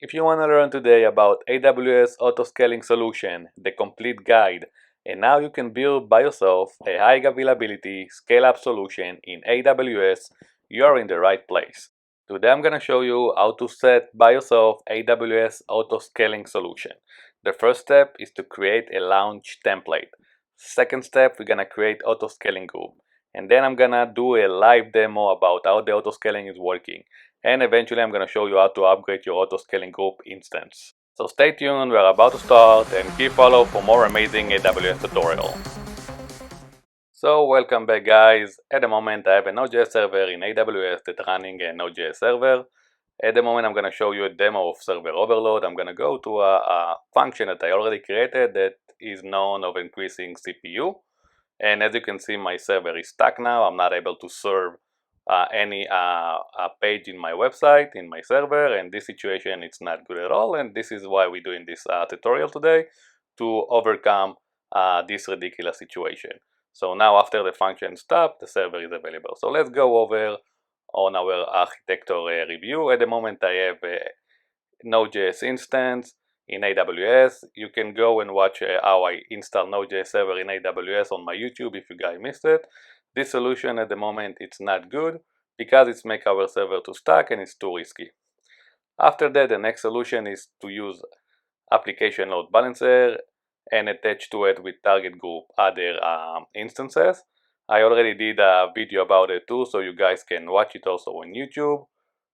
If you want to learn today about AWS AutoScaling solution, the complete guide, and how you can build by yourself a high availability scale-up solution in AWS, you're in the right place. Today I'm going to show you how to set by yourself AWS AutoScaling solution. The first step is to create a launch template. Second step, we're going to create AutoScaling group. And then I'm going to do a live demo about how the AutoScaling is working. And eventually I'm going to show you how to upgrade your AutoScaling group instance. So stay tuned, we're about to start, and keep follow for more amazing AWS tutorial. So welcome back guys. At the moment I have a Node.js server in AWS that's running a Node.js server. At the moment I'm going to show you a demo of server overload. I'm going to go to a function that I already created that is known of increasing CPU. And as you can see, my server is stuck now. I'm not able to serve any page in my website, in my server, and this situation it's not good at all. And this is why we're doing this tutorial today, to overcome this ridiculous situation. So now after the function stop, the server is available. So let's go over on our architecture review. At the moment I have a Node.js instance in AWS. You can go and watch how I install Node.js server in AWS on my YouTube if you guys missed it. This solution at the moment it's not good because it's make our server too stuck and it's too risky. After that, the next solution is to use application load balancer and attach to it with target group other instances. I already did a video about it too, so you guys can watch it also on YouTube,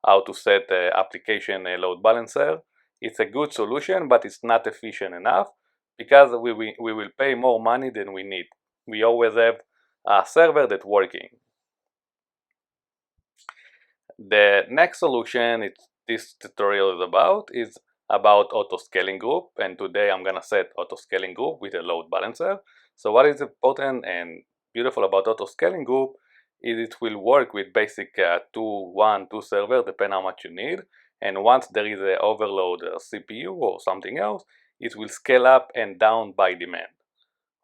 how to set the application load balancer. It's a good solution, but it's not efficient enough because we will pay more money than we need. We always have a server that's working. The next solution this tutorial is about AutoScaling group, and today I'm gonna set AutoScaling group with a load balancer. So what is important and beautiful about AutoScaling group is it will work with basic 2 server, depending how much you need, and once there is an overload CPU or something else, it will scale up and down by demand.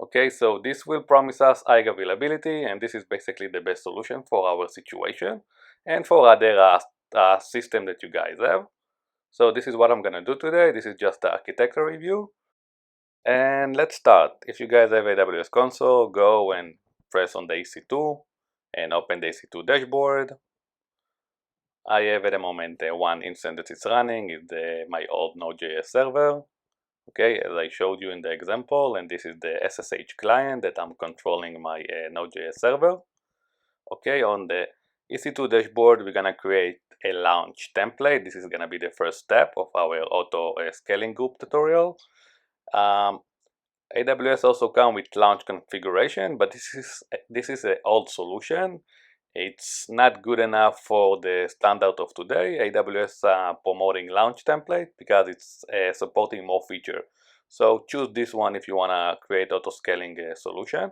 Okay, so this will promise us high availability, and this is basically the best solution for our situation and for other system that you guys have. So this is what I'm gonna do today. This is just the architecture review. And let's start. If you guys have AWS console, go and press on the EC2 and open the EC2 dashboard. I have at the moment one instance that is running, is my old Node.js server. Okay, as I showed you in the example, and this is the SSH client that I'm controlling my Node.js server. Okay, on the EC2 dashboard, we're gonna create a launch template. This is gonna be the first step of our auto scaling group tutorial. AWS also come with launch configuration, but this is an old solution. It's not good enough for the standard of today. AWS promoting launch template because it's supporting more feature. So choose this one if you wanna create auto scaling solution.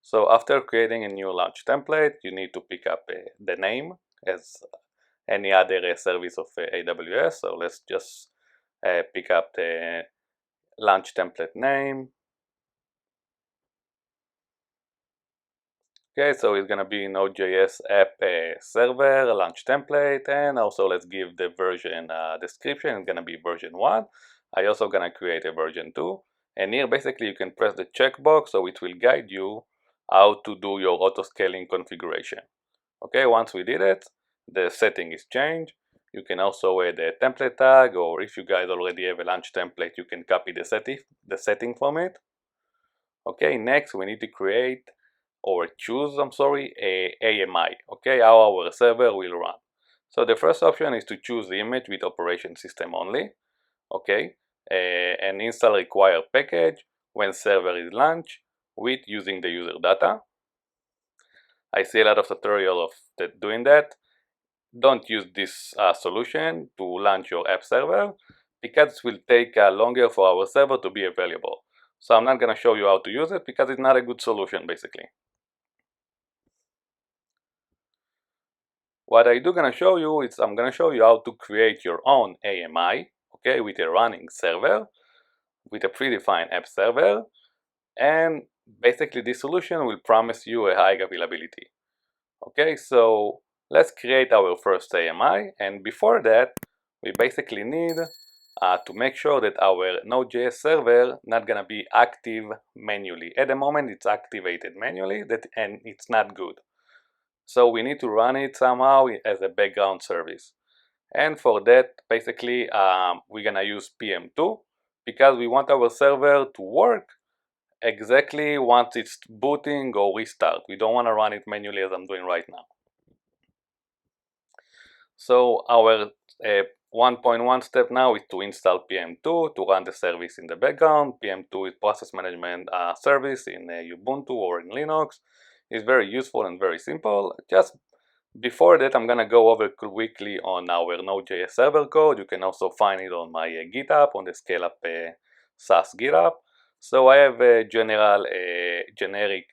So after creating a new launch template, you need to pick up the name as any other service of AWS. So let's just pick up the launch template name. Okay, so it's gonna be Node.js app server launch template, and also let's give the version description. It's gonna be version 1. I also gonna create a version 2, and here basically you can press the checkbox so it will guide you how to do your auto scaling configuration. Okay, once we did it, the setting is changed. You can also add a template tag, or if you guys already have a launch template, you can copy the setting from it. Okay, next we need to create or choose, a AMI, okay, how our server will run. So the first option is to choose the image with operation system only, okay, and install required package when server is launched with using the user data. I see a lot of tutorials of doing that. Don't use this solution to launch your app server because it will take longer for our server to be available. So I'm not going to show you how to use it because it's not a good solution basically. What I do gonna show you is I'm gonna show you how to create your own AMI, okay, with a running server, with a predefined app server, and basically this solution will promise you a high availability. Okay, so let's create our first AMI, and before that, we basically need to make sure that our Node.js server not gonna be active manually. At the moment it's activated manually, and it's not good. So we need to run it somehow as a background service. And for that, basically, we're gonna use PM2 because we want our server to work exactly once it's booting or restart. We don't want to run it manually as I'm doing right now. So our 1.1 step now is to install PM2 to run the service in the background. PM2 is process management service in Ubuntu or in Linux. It's very useful and very simple. Just before that, I'm gonna go over quickly on our Node.js server code. You can also find it on my GitHub, on the ScaleUp SaaS GitHub. So I have a generic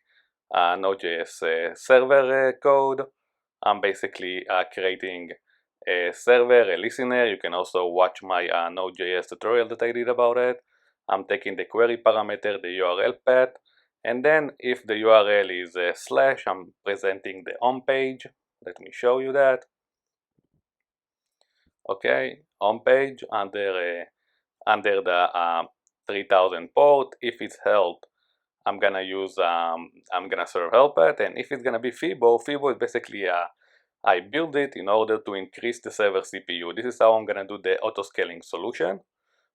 Node.js server code. I'm basically creating a server, a listener. You can also watch my Node.js tutorial that I did about it. I'm taking the query parameter, the URL path, and then if the URL is / I'm presenting the home page. Let me show you that. Okay, home page under the 3000 port. If it's help, I'm gonna serve help it, and if it's gonna be Fibo is basically I build it in order to increase the server CPU. This is how I'm gonna do the auto-scaling solution.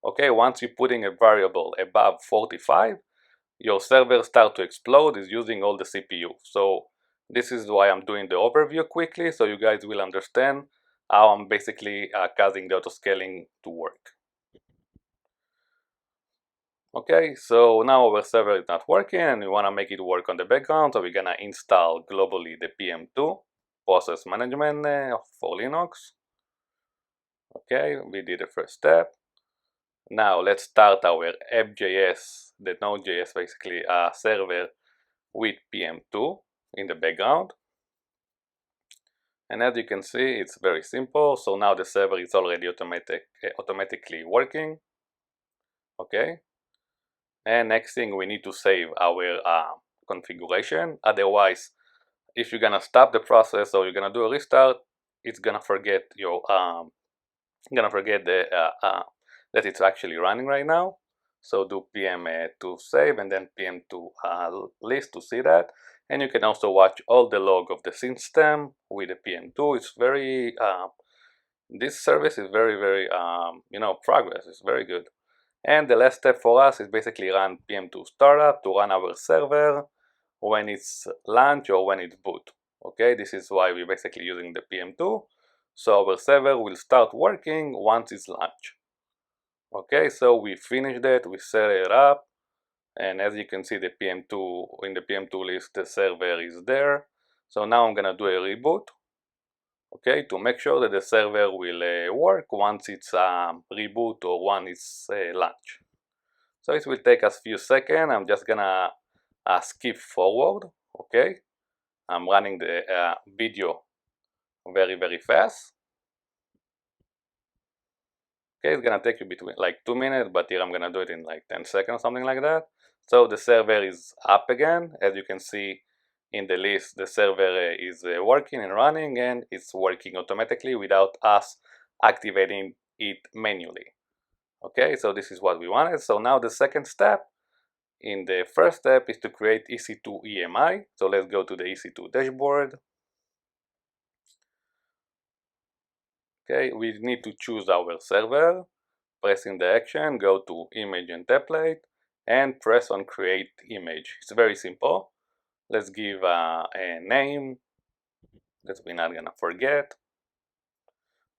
Okay, once you're putting a variable above 45, your server start to explode, is using all the CPU. So this is why I'm doing the overview quickly, so you guys will understand how I'm basically causing the auto-scaling to work. Okay, so now our server is not working and we want to make it work on the background, so we're gonna install globally the PM2 process management for Linux. Okay, we did the first step. Now let's start our app.js, the Node.js basically server with PM2 in the background. And as you can see, it's very simple. So now the server is already automatically working. Okay. And next thing, we need to save our configuration. Otherwise, if you're gonna stop the process or you're gonna do a restart, it's gonna forget that it's actually running right now. So do PM2 save and then PM2 list to see that. And you can also watch all the log of the system with the PM2. It's very this service is very progress. It's very good. And the last step for us is basically run PM2 startup to run our server when it's launch or when it's boot. Okay, this is why we're basically using the PM2. So our server will start working once it's launched. Okay, so we finished it, we set it up, and as you can see, the PM2 in the PM2 list, the server is there. So now I'm gonna do a reboot. Okay, to make sure that the server will work once it's reboot or once it's launched. So it will take us a few seconds. I'm just gonna skip forward. Okay, I'm running the video very fast. Okay, it's gonna take you between like 2 minutes, but here I'm gonna do it in like 10 seconds, something like that. So the server is up again. As you can see in the list, the server is working and running, and it's working automatically without us activating it manually. Okay, so this is what we wanted. So now the second step in the first step is to create EC2 EMI. So let's go to the EC2 dashboard. Okay, we need to choose our server, pressing the action, go to image and template, and press on create image. It's very simple. Let's give a name that we're not gonna forget.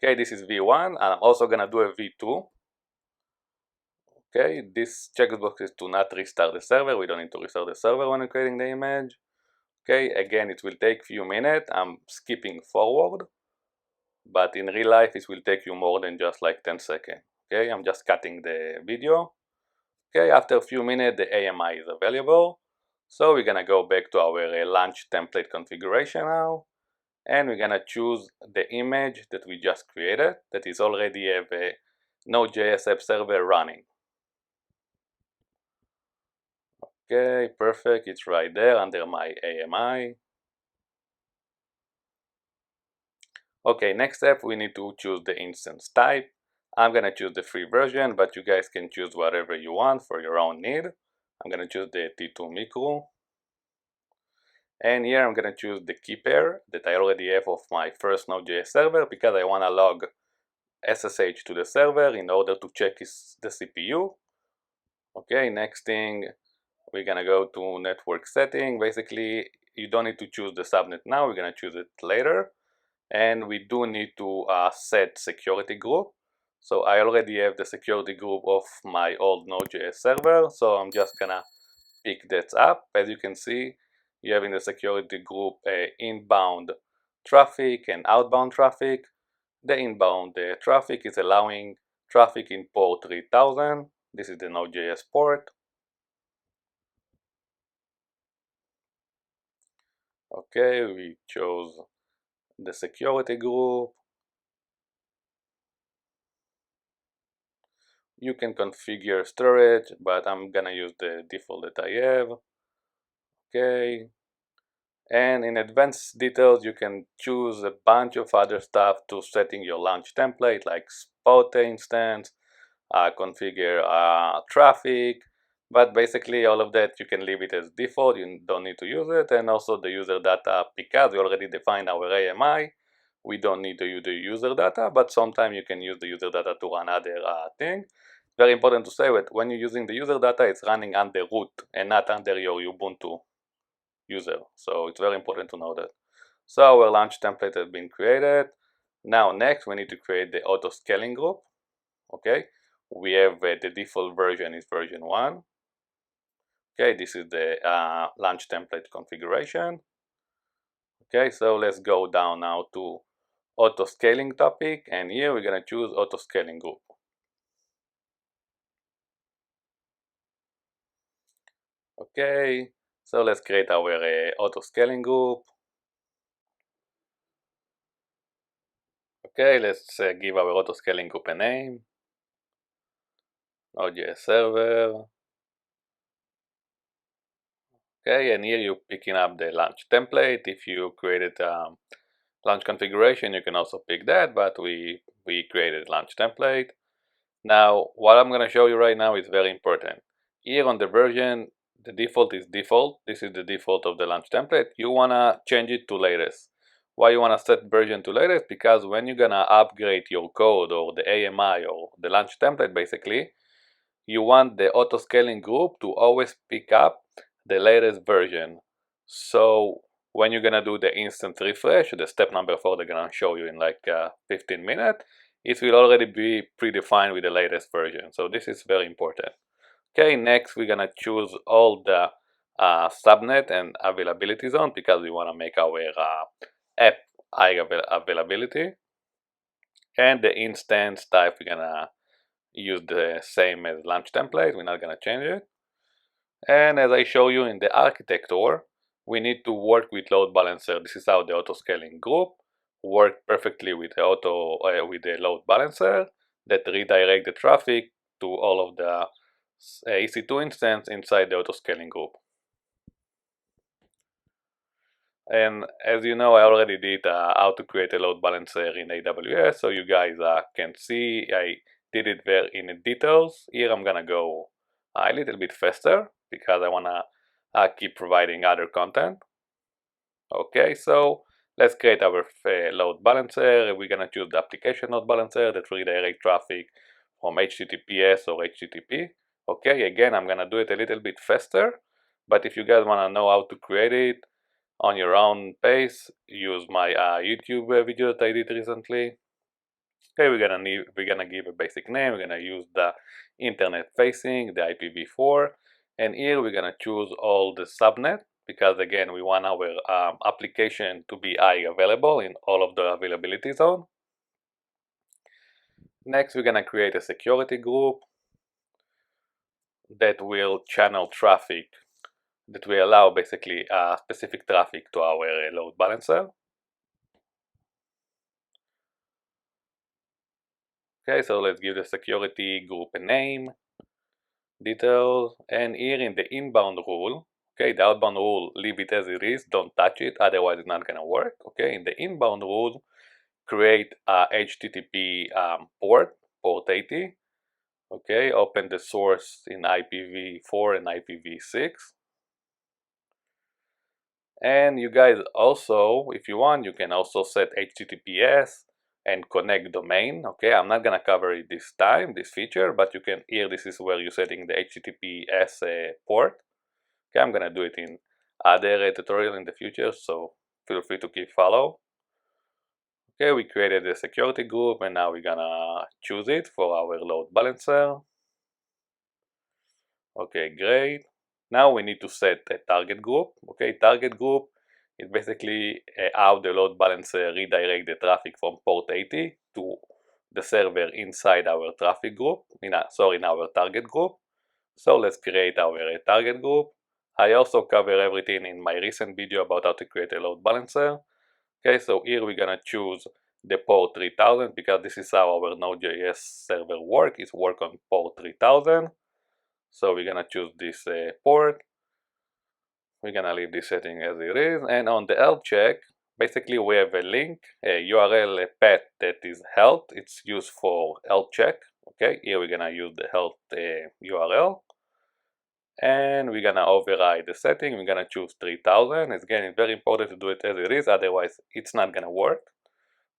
Okay, this is V1. I'm also gonna do a V2. Okay, this checkbox is to not restart the server. We don't need to restart the server when creating the image. Okay, again, it will take few minutes. I'm skipping forward, but in real life, it will take you more than just like 10 seconds. Okay, I'm just cutting the video. Okay, after a few minutes, the AMI is available. So we're gonna go back to our launch template configuration now, and we're gonna choose the image that we just created that is already have a Node.js app server running. Okay, perfect, it's right there under my AMI. Okay, next step, we need to choose the instance type. I'm gonna choose the free version, but you guys can choose whatever you want for your own need. I'm gonna choose the T2 micro. And here I'm gonna choose the key pair that I already have of my first Node.js server because I wanna log SSH to the server in order to check the CPU. Okay, next thing, we're gonna go to network setting. Basically, you don't need to choose the subnet now, we're gonna choose it later. And we do need to set security group. So I already have the security group of my old Node.js server, so I'm just gonna pick that up. As you can see, you have in the security group inbound traffic and outbound traffic. The inbound traffic is allowing traffic in port 3000. This is the Node.js port. Okay, we chose the security group. You can configure storage, but I'm gonna use the default that I have. Okay. And in advanced details, you can choose a bunch of other stuff to setting your launch template, like spot instance, configure traffic, but basically all of that you can leave it as default, you don't need to use it. And also the user data, because we already defined our AMI, we don't need to use the user data, but sometimes you can use the user data to run other thing. Very important to say that when you're using the user data, it's running under root and not under your Ubuntu user. So it's very important to know that. So our launch template has been created. Now next we need to create the auto scaling group. Okay, we have the default version is version 1. Okay, this is the launch template configuration. Okay, so let's go down now to auto scaling topic, and here we're gonna choose auto scaling group. Okay, so let's create our auto scaling group. Okay, let's give our auto scaling group a name. Node.js server. Okay, and here you're picking up the launch template. If you created launch configuration, you can also pick that, but we created launch template. Now, what I'm going to show you right now is very important. Here on the version, the default is default. This is the default of the launch template. You want to change it to latest. Why you want to set version to latest? Because when you're going to upgrade your code or the AMI or the launch template, basically, you want the auto scaling group to always pick up the latest version. So when you're gonna do the instant refresh, the step number 4 they're gonna show you in like 15 minutes, it will already be predefined with the latest version. So this is very important. Okay, next we're gonna choose all the subnet and availability zone because we wanna make our app high availability. And the instance type, we're gonna use the same as launch template, we're not gonna change it. And as I show you in the architecture, we need to work with load balancer. This is how the auto scaling group work perfectly with the load balancer that redirect the traffic to all of the EC2 instance inside the auto scaling group. And as you know, I already did how to create a load balancer in AWS, so you guys can see I did it there in details. Here I'm gonna go a little bit faster because I wanna keep providing other content. Okay, so let's create our load balancer. We're gonna choose the application load balancer that redirect traffic from HTTPS or HTTP. Okay, again, I'm gonna do it a little bit faster, but if you guys wanna know how to create it on your own pace, use my YouTube video that I did recently. Okay, we're gonna give a basic name. We're gonna use the internet facing, the IPv4, and here we're gonna choose all the subnet because again we want our application to be high available in all of the availability zone. Next, we're gonna create a security group that will channel traffic, that will allow basically specific traffic to our load balancer. Okay, so let's give the security group a name, details, and here in the inbound rule, okay, the outbound rule, leave it as it is, don't touch it, otherwise it's not gonna work. Okay, in the inbound rule, create a HTTP port port 80. Okay, open the source in IPv4 and IPv6. And you guys also, if you want, you can also set HTTPS and connect domain. Okay, I'm not gonna cover it this time, this feature, but you can, here this is where you're setting the HTTPS port. Okay, I'm gonna do it in other tutorial in the future, so feel free to keep follow. Okay, we created a security group and now we're gonna choose it for our load balancer. Okay, great. Now we need to set a target group. Okay, target group is basically how the load balancer redirect the traffic from port 80 to the server inside our traffic group, in our target group. So let's create our target group. I also cover everything in my recent video about how to create a load balancer. Okay, so here we're gonna choose the port 3000 because this is how our Node.js server work on port 3000. So we're gonna choose this port. We're gonna leave this setting as it is, and on the health check, basically we have a link, a URL, a path that is health. It's used for health check. Okay, here we're gonna use the health URL, and we're gonna override the setting. We're gonna choose 3000. Again, it's very important to do it as it is, otherwise it's not gonna work.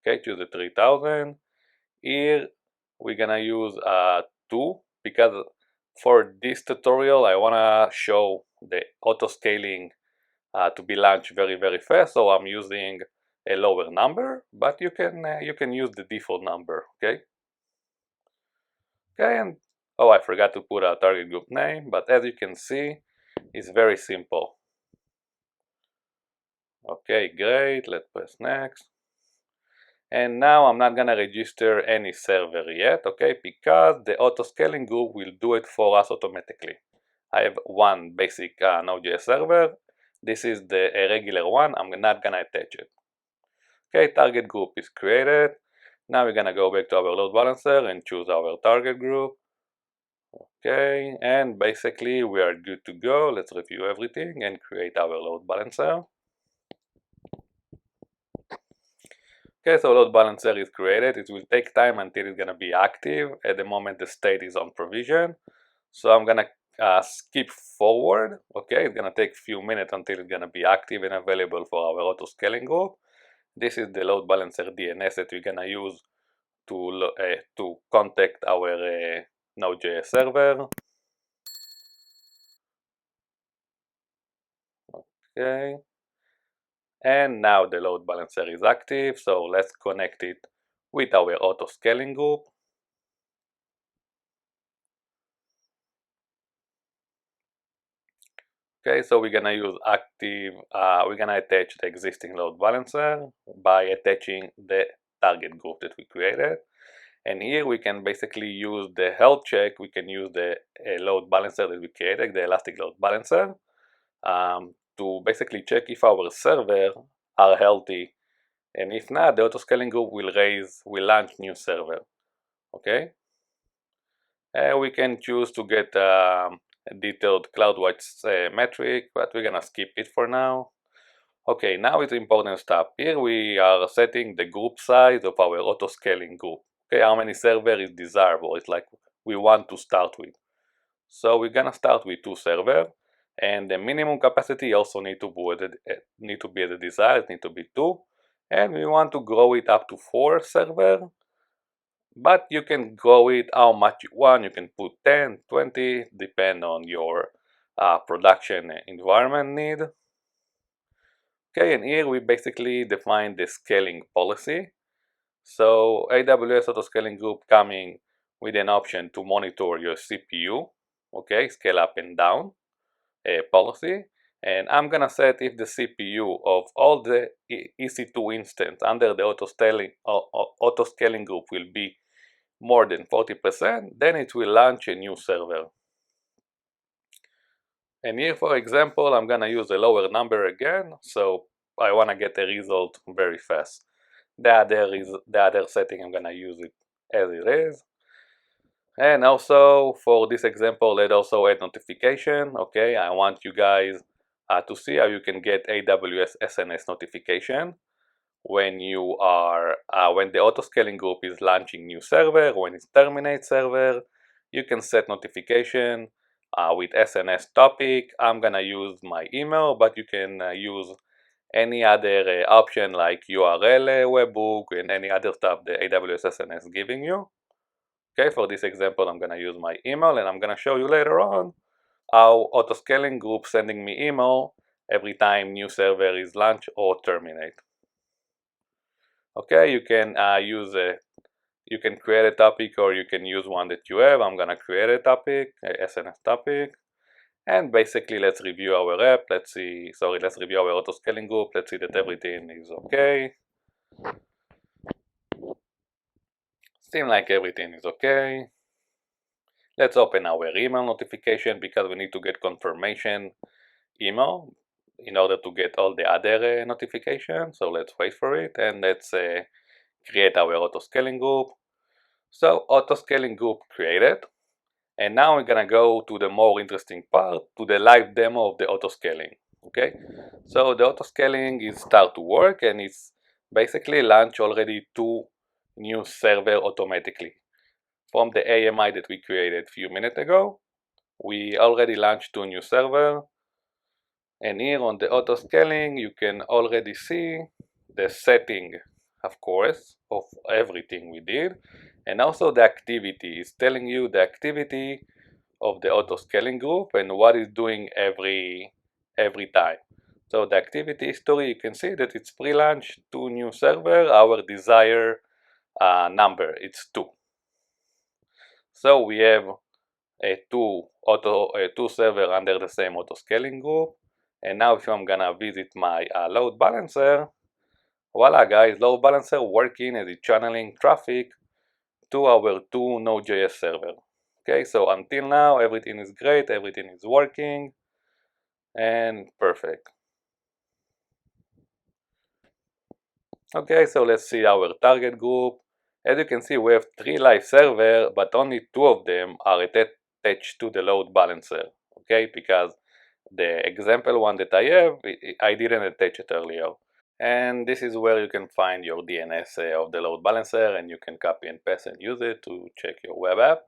Okay, choose the 3000. Here we're gonna use 2 because for this tutorial I wanna show the auto-scaling to be launched very fast, so I'm using a lower number, but you can use the default number. Okay, and oh, I forgot to put a target group name, but as you can see, it's very simple. Okay, great, let's press next. And now I'm not gonna register any server yet, okay, because the auto-scaling group will do it for us automatically. I have one basic Node.js server. This is the regular one. I'm not gonna attach it. Okay, target group is created. Now we're gonna go back to our load balancer and choose our target group. Okay, and basically we are good to go. Let's review everything and create our load balancer. Okay, so load balancer is created. It will take time until it's gonna be active. At the moment the state is on provision. So I'm gonna skip forward. Okay, it's gonna take a few minutes until it's gonna be active and available for our auto-scaling group. This is the load balancer DNS that we're gonna use to contact our Node.js server. Okay, and now the load balancer is active, so let's connect it with our auto-scaling group. Okay, so we're gonna use we're gonna attach the existing load balancer by attaching the target group that we created. And here we can basically use the health check. We can use the load balancer that we created, the elastic load balancer, to basically check if our server are healthy. And if not, the auto-scaling group will launch new server. Okay. We can choose to get a detailed CloudWatch metric, but we're gonna skip it for now. Okay, now it's important stuff. Here we are setting the group size of our auto-scaling group. Okay, how many server is desirable? It's like we want to start with. So we're gonna start with 2 servers, and the minimum capacity also need to be the desired, need to be 2, and we want to grow it up to 4 servers. But you can grow it how much you want. You can put 10, 20, depend on your production environment need. Okay, and here we basically define the scaling policy. So AWS AutoScaling group coming with an option to monitor your CPU, okay, scale up and down policy. And I'm gonna set if the CPU of all the EC2 instance under the auto-scaling group will be more than 40%, then it will launch a new server. And here, for example, I'm gonna use a lower number again, so I wanna get a result very fast. The other setting, I'm gonna use it as it is. And also for this example, let's also add notification. Okay, I want you guys to see how you can get AWS SNS notification when when the autoscaling group is launching new server, when it terminates server, you can set notification with SNS topic. I'm gonna use my email, but you can use any other option like URL webhook and any other stuff the AWS SNS is giving you. Okay, for this example, I'm gonna use my email, and I'm gonna show you later on how autoscaling group sending me email every time new server is launched or terminate. Okay, you can you can create a topic, or you can use one that you have. I'm gonna create a topic, a SNS topic, and basically let's review our app. Let's review our autoscaling group. Let's see that everything is okay. Seems like everything is okay. Let's open our email notification because we need to get confirmation email in order to get all the other notifications. So let's wait for it, and let's create our autoscaling group. So autoscaling group created, and now we're gonna go to the more interesting part, to the live demo of the autoscaling. Okay, so the autoscaling is start to work, and it's basically launch already 2 new server automatically. From the AMI that we created a few minutes ago, we already launched 2 new server, and here on the autoscaling you can already see the setting, of course, of everything we did, and also the activity is telling you the activity of the autoscaling group and what it's doing every time. So the activity history, you can see that it's pre-launch 2 new server, our desired number, it's 2. So we have two server under the same autoscaling group. And now if I'm gonna visit my load balancer, voila guys, load balancer working as it's channeling traffic to our 2 Node.js server. Okay, so until now everything is great, everything is working and perfect. Okay, so let's see our target group. As you can see, we have 3 live servers, but only 2 of them are attached to the load balancer. Okay, because the example one that I have, I didn't attach it earlier. And this is where you can find your DNS of the load balancer, and you can copy and paste and use it to check your web app.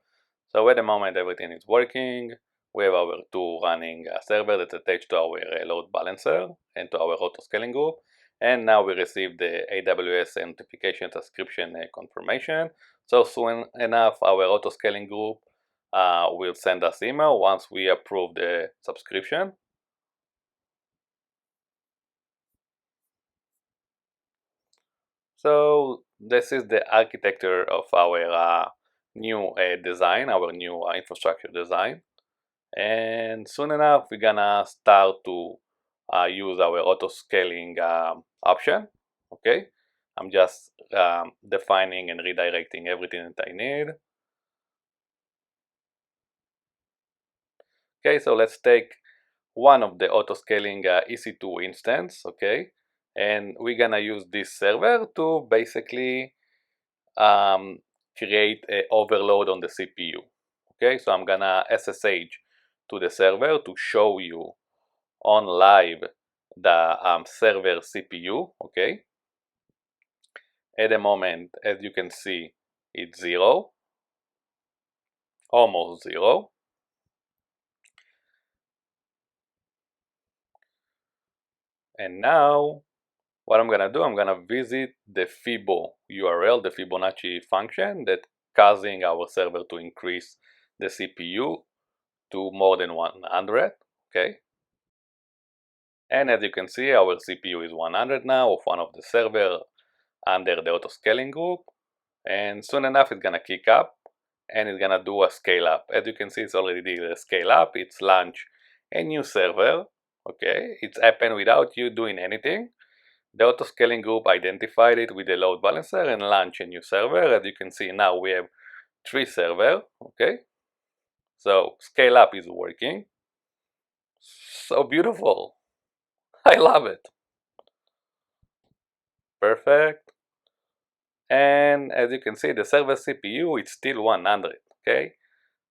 So at the moment everything is working. We have our 2 running server that's attached to our load balancer and to our autoscaling group. And now we receive the AWS notification subscription confirmation. So soon enough our autoscaling group will send us email once we approve the subscription. So this is the architecture of our new design, our new infrastructure design. And soon enough, we're gonna start to use our auto-scaling option. Okay, I'm just defining and redirecting everything that I need. Okay, so let's take one of the auto-scaling EC2 instance. Okay, and we're gonna use this server to basically create an overload on the CPU. Okay, so I'm gonna SSH to the server to show you on live the server CPU. Okay, at the moment, as you can see, it's 0, almost 0. And now what I'm gonna do, I'm gonna visit the Fibo URL, the Fibonacci function that causing our server to increase the CPU to more than 100. Okay, and as you can see, our CPU is 100 now of one of the server under the autoscaling group, and soon enough it's gonna kick up and it's gonna do a scale up. As you can see, it's already did a scale up. It's launched a new server. Okay, it's happened without you doing anything. The autoscaling group identified it with the load balancer and launched a new server. As you can see, now we have 3 servers. Okay, so scale up is working. So beautiful. I love it. Perfect. And as you can see, the server CPU is still 100. Okay,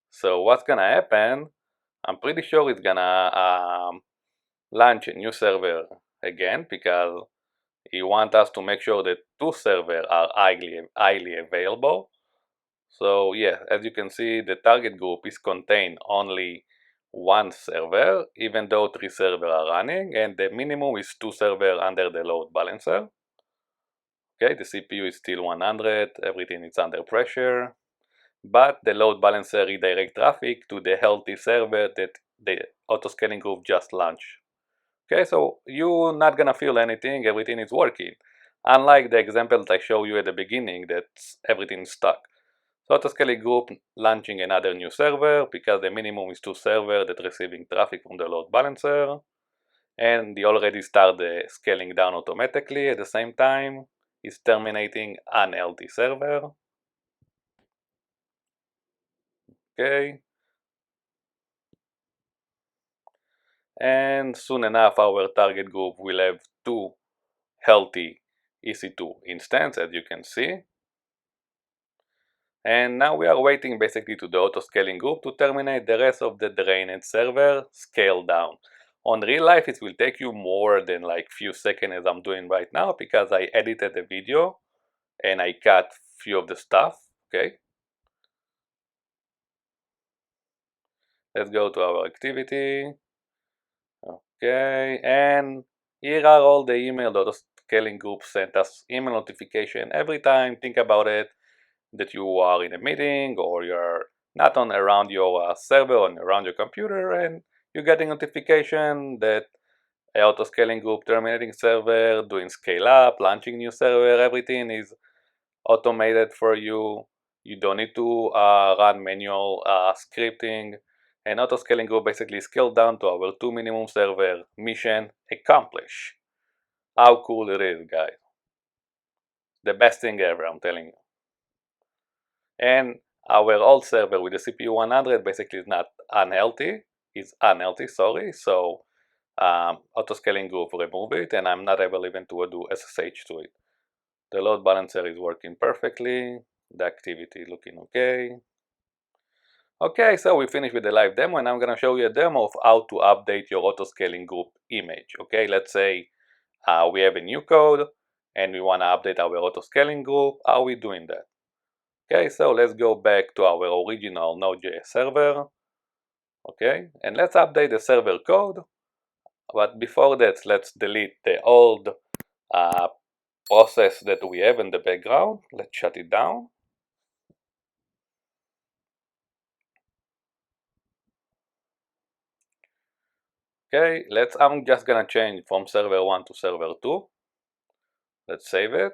so what's gonna happen? I'm pretty sure it's gonna launch a new server again because He wants us to make sure that two servers are highly available. So yeah, as you can see, the target group is contained only one server, even though three servers are running, and the minimum is two servers under the load balancer. Okay, the CPU is still 100, everything is under pressure, but the load balancer redirects traffic to the healthy server that the autoscaling group just launched. Okay, so you're not gonna feel anything, everything is working. Unlike the example that I showed you at the beginning that everything is stuck. So autoscaling group launching another new server because the minimum is two servers that receiving traffic from the load balancer. And they already start the scaling down automatically at the same time. It's terminating unhealthy server. Okay. And soon enough our target group will have two healthy EC2 instances, as you can see. And now we are waiting basically to the autoscaling group to terminate the rest of the drained server scale down. On real life it will take you more than like few seconds as I'm doing right now because I edited the video and I cut few of the stuff. Okay. Let's go to our activity. Okay, and here are all the email that the scaling group sent us email notification every time. Think about it, that you are in a meeting or you're not on around your server or around your computer, and you're getting notification that auto-scaling group terminating server, doing scale up, launching new server, everything is automated for you. You don't need to run manual scripting. And auto-scaling group basically scaled down to our two minimum server. Mission accomplished. How cool it is, guys. The best thing ever, I'm telling you. And our old server with the CPU 100 basically is not unhealthy. It's unhealthy, sorry. So auto-scaling group remove it, and I'm not able even to do SSH to it. The load balancer is working perfectly. The activity is looking okay. Okay, so we finished with the live demo, and I'm gonna show you a demo of how to update your auto-scaling group image. Okay, let's say we have a new code and we wanna update our auto-scaling group. How are we doing that? Okay, so let's go back to our original Node.js server. Okay, and let's update the server code. But before that, let's delete the old process that we have in the background. Let's shut it down. Okay, I'm just gonna change from server 1 to server 2. Let's save it.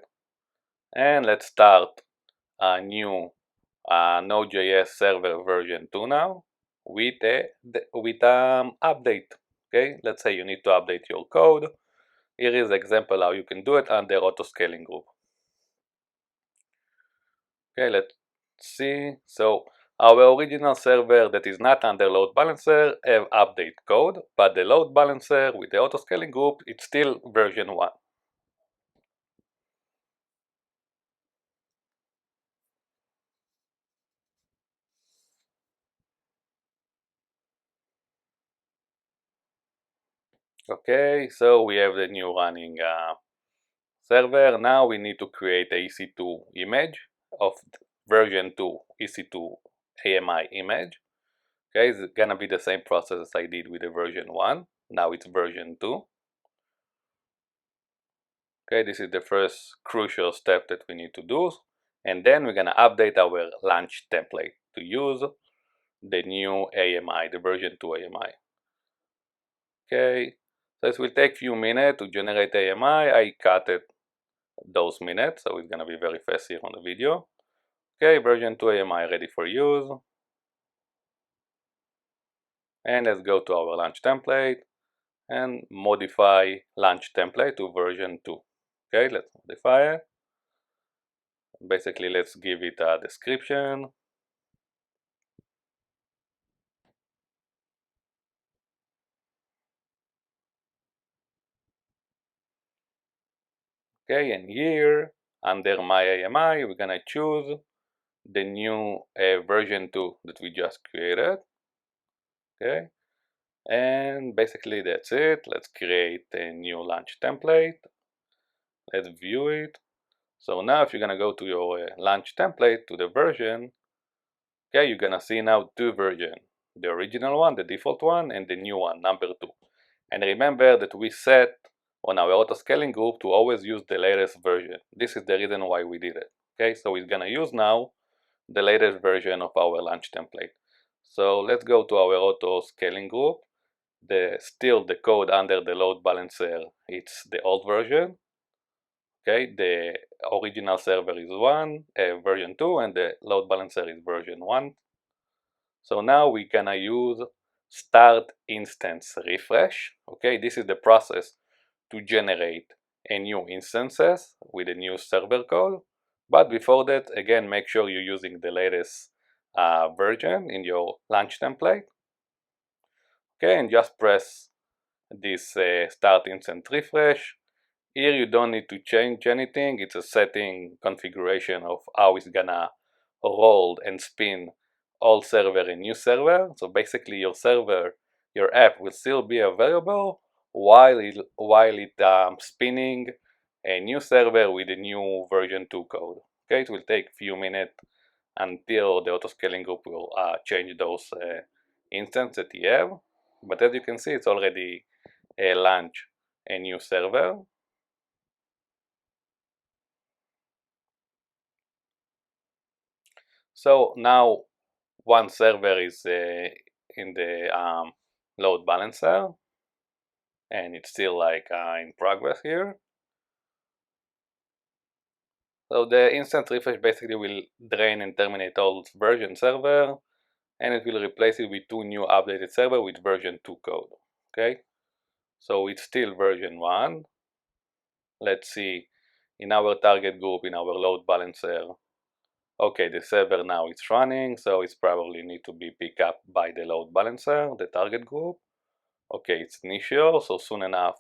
And let's start a new Node.js server version 2 now with update. Okay, let's say you need to update your code. Here is an example how you can do it under auto-scaling group. Okay, let's see. So our original server that is not under load balancer have update code, but the load balancer with the auto-scaling group, it's still version 1. Okay, so we have the new running server. Now we need to create a EC2 image of version 2 EC2 AMI image. Okay, it's gonna be the same process as I did with the version 1. Now it's version 2. Okay, this is the first crucial step that we need to do. And then we're gonna update our launch template to use the new AMI, the version 2 AMI. Okay, so it will take few minutes to generate AMI. I cut it those minutes, so it's gonna be very fast here on the video. Okay, version 2 AMI ready for use. And let's go to our launch template and modify launch template to version 2. Okay, let's modify it. Basically, let's give it a description. Okay, and here under my AMI, we're gonna choose the new version 2 that we just created. Okay, and basically that's it. Let's create a new launch template. Let's view it. So now if you're gonna go to your launch template, to the version, okay, you're gonna see now two versions. The original one, the default one, and the new one, number 2. And remember that we set on our auto-scaling group to always use the latest version. This is the reason why we did it. Okay, so we're gonna use now the latest version of our launch template. So let's go to our auto-scaling group. Still the code under the load balancer, it's the old version. Okay, the original server is version 2, and the load balancer is version 1. So now we're gonna use start instance refresh. Okay, this is the process to generate a new instances with a new server code. But before that, again, make sure you're using the latest version in your launch template. Okay, and just press this start instance refresh. Here you don't need to change anything. It's a setting configuration of how it's gonna roll and spin old server and new server. So basically your server, your app will still be available while it spinning a new server with a new version 2 code. Okay, it will take a few minutes until the auto-scaling group will change those instances that you have. But as you can see, it's already launched a new server. So now one server is in the load balancer, and it's still like in progress here. So the instant refresh basically will drain and terminate old version server, and it will replace it with two new updated server with version 2 code. Okay, so it's still version 1. Let's see in our target group, in our load balancer. Okay, the server now is running, so it's probably need to be picked up by the load balancer, the target group. Okay, it's initial, so soon enough.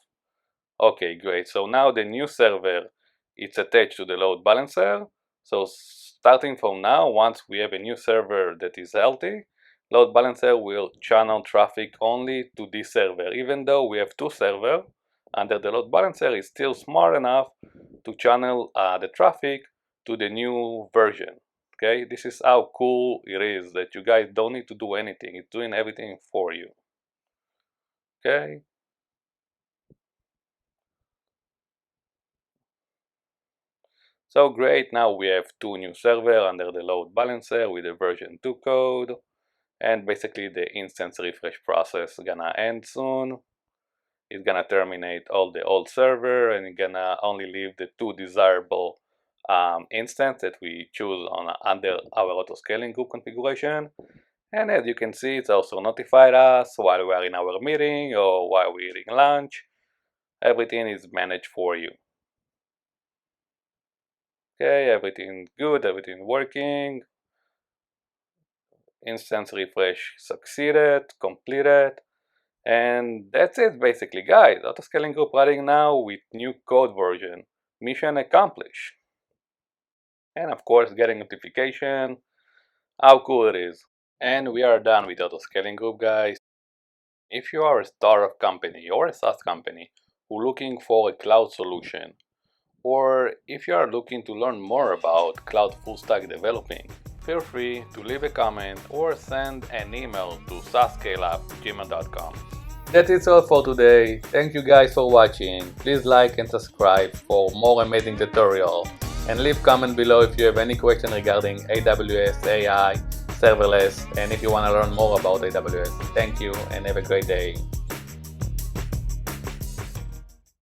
Okay, great. So now the new server, it's attached to the load balancer. So starting from now, once we have a new server that is healthy, load balancer will channel traffic only to this server. Even though we have two servers, under the load balancer is still smart enough to channel the traffic to the new version. Okay, this is how cool it is that you guys don't need to do anything. It's doing everything for you. Okay. So great, now we have two new servers under the load balancer with a version 2 code, and basically the instance refresh process gonna end soon. It's gonna terminate all the old server, and it's gonna only leave the two desirable instances that we choose under our auto-scaling group configuration. And as you can see, it's also notified us while we are in our meeting or while we're eating lunch. Everything is managed for you. Okay, everything good, everything working. Instance refresh succeeded, completed, and that's it basically, guys. Auto-scaling group running now with new code version. Mission accomplished. And of course, getting notification. How cool it is. And we are done with auto-scaling group, guys. If you are a startup company or a SaaS company who are looking for a cloud solution, or if you are looking to learn more about cloud full stack developing, feel free to leave a comment or send an email to saasscaleup@gmail.com. That's it all for today. Thank you guys for watching. Please like and subscribe for more amazing tutorials, and leave comment below if you have any question regarding AWS, AI, serverless, and if you want to learn more about AWS. Thank you and have a great day.